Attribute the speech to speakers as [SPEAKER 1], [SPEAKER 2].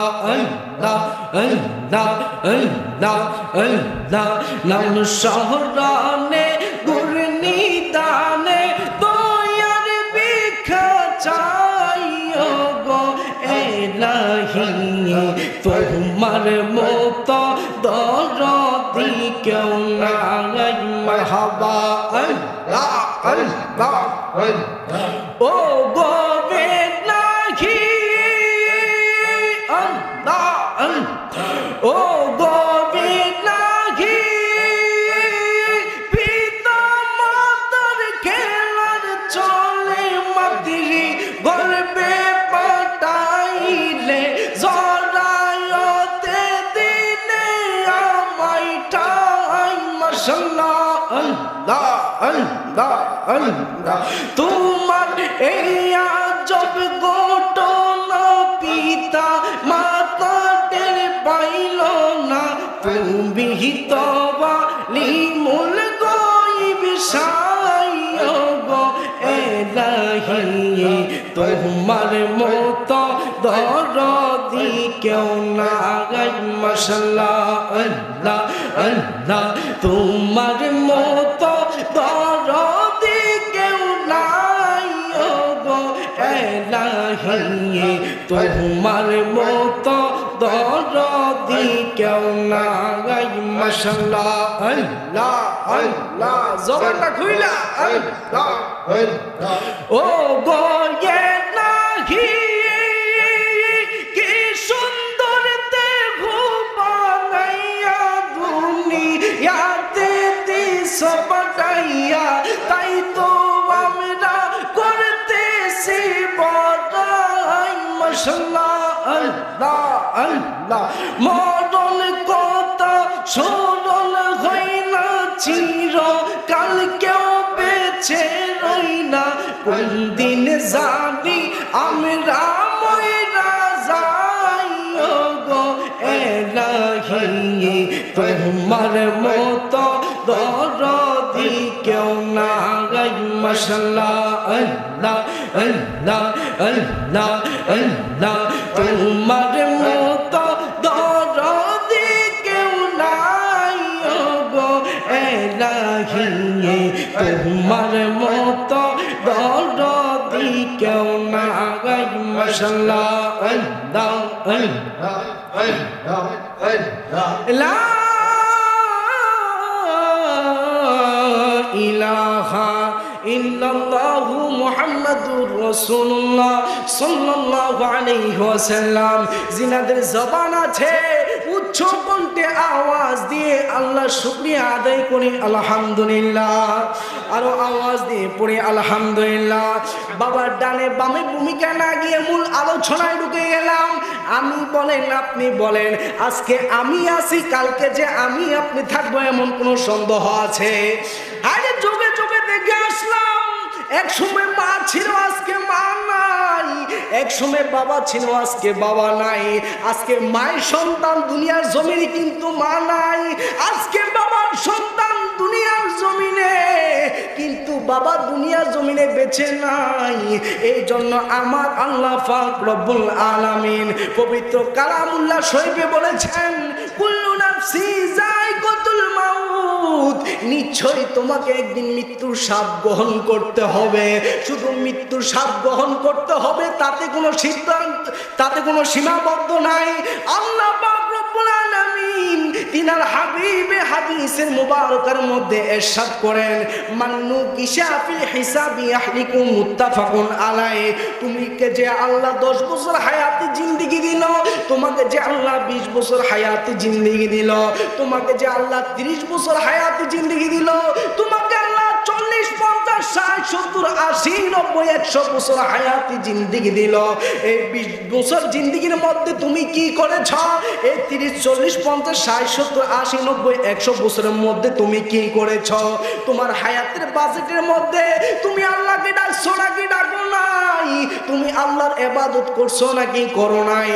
[SPEAKER 1] Allah, Allah, Allah, Allah, নাম শহরানে গুরনি দানে দয়ার ভিক্ষা চাইও গো এলাহি তোমার মতো দরদি কেউ নাই মারহাবা আল্লাহ আল্লাহ ও গো বেলাহি ও গোবিনাহি পিতা মাতার খেলার চলে মাতৃ গর্বে পাঠাইলে জরায়তে দিনে আমায় ঠাই মাশাআল্লাহ আল্লাহ আল্লাহ আল্লাহ তোমার এই আজব ঘটনা পিতা মাতাদের পাইল না তুমি তওয়ালি মুল গায়ব সাইয়ো গো এলাহি তোমার মতো দরদি কেউ নাই মাশাআল্লাহ আল্লাহ আল্লাহ তোমার মতো দরদি কেউ নাই ও গো এলাহি তোমার মতো দরদি কেউ নাই মাশাআল্লাহ আল্লাহ আল্লাহ জবানটা খুইলা আল্লাহ আল্লাহ ও গো এলাহি কি সুন্দর দেহ বানাইয়া দুনিয়াতে দিছ পাঠাইয়া তাই তো আমরা করতেছি বড়াই মাশাআল্লাহ আল্লাহ আল্লাহ মরণ কথা সরল হয় না চির কাল কেউ বেঁচে রই না কোন দিন জানি আমরা মইরা যাই ও গো এলাহি তোমার মতো দরদি কেউ নাই মাশাআল্লাহ আল্লাহ আল্লাহ আল্লাহ আল্লাহ তোমার মতো দরদি কেউ নাই ও গো এলাহি তোমার মতো দরদি কেউ নাই মাশাআল্লাহ আল্লাহ আল্লাহ আল্লাহ আল্লাহ লা ইলাহা ইল্লাল্লাহু মুহাম্মাদুর রাসূলুল্লাহ সাল্লাল্লাহু আলাইহি ওয়াসাল্লাম জিনাদের জবান আছে উচ্চ কণ্ঠে আওয়াজ দিয়ে আল্লাহ শুকরিয়া আদায় করি আলহামদুলিল্লাহ আরো আওয়াজ দিয়ে পড়ি আলহামদুলিল্লাহ বাবার ডানে বামে ভূমিকা না গিয়ে মূল আলোচনায় ঢুকে গেলাম আমি বলেন আপনি বলেন আজকে আমি আছি কালকে যে আমি আপনি থাকবো এমন কোনো সন্দেহ আছে আরে যোগে যোগে দেখে আসলাম এক সময় মা ছিল আজকে মা নাই এক সময় বাবা ছিল আজকে বাবা নাই আজকে মায়ের সন্তান দুনিয়ার জমিনে কিন্তু মা নাই আজকে বাবার সন্তান দুনিয়ার জমিনে কিন্তু বাবা দুনিয়ার জমিনে বেঁচে নাই এই জন্য আমার আল্লাহ পাক রব্বুল আলামিন পবিত্র কালামুল্লাহ শরীফে বলেছেন কুল্লু নাফসি যায়কাতুল মাউত নিশ্চয়ই তোমাকে একদিন মৃত্যুর স্বাদ গ্রহণ করতে হবে শুধু মৃত্যুর স্বাদ গ্রহণ করতে হবে তাতে কোনো সিদ্ধান্ত তাতে কোনো সীমাবদ্ধ নাই আল্লাহ পাক রব্বুল আলামিন তিনার হাবিবে হাদিসের মুবারকের মধ্যে ইরশাদ করেন মান্নু কিশাফিল হিসাবি ইয়াহলিকু মুত্তাফাকুন আলাইহি তুমি কে যে আল্লাহ 10 বছর হায়াতে জিন্দেগি দিল তোমাকে যে আল্লাহ 20 বছর হায়াতে জিন্দেগি দিল তোমাকে যে আল্লাহ 30 বছর হায়াতে জিন্দেগি দিল তোমাকে আল্লাহ 40 50 60 70 80 90 100 বছর হায়াতে জিন্দেগি দিল এই 20 বছর জিন্দেগির মধ্যে তুমি কি করেছ এই 30 40 50 60 70 80 90 100 বছরের মধ্যে তুমি কি করেছ তোমার হায়াতের বাজেটের মধ্যে তুমি আল্লাহকে ডাকছো নাকি ডাকো নাই তুমি আল্লাহর ইবাদত করছো নাকি করো নাই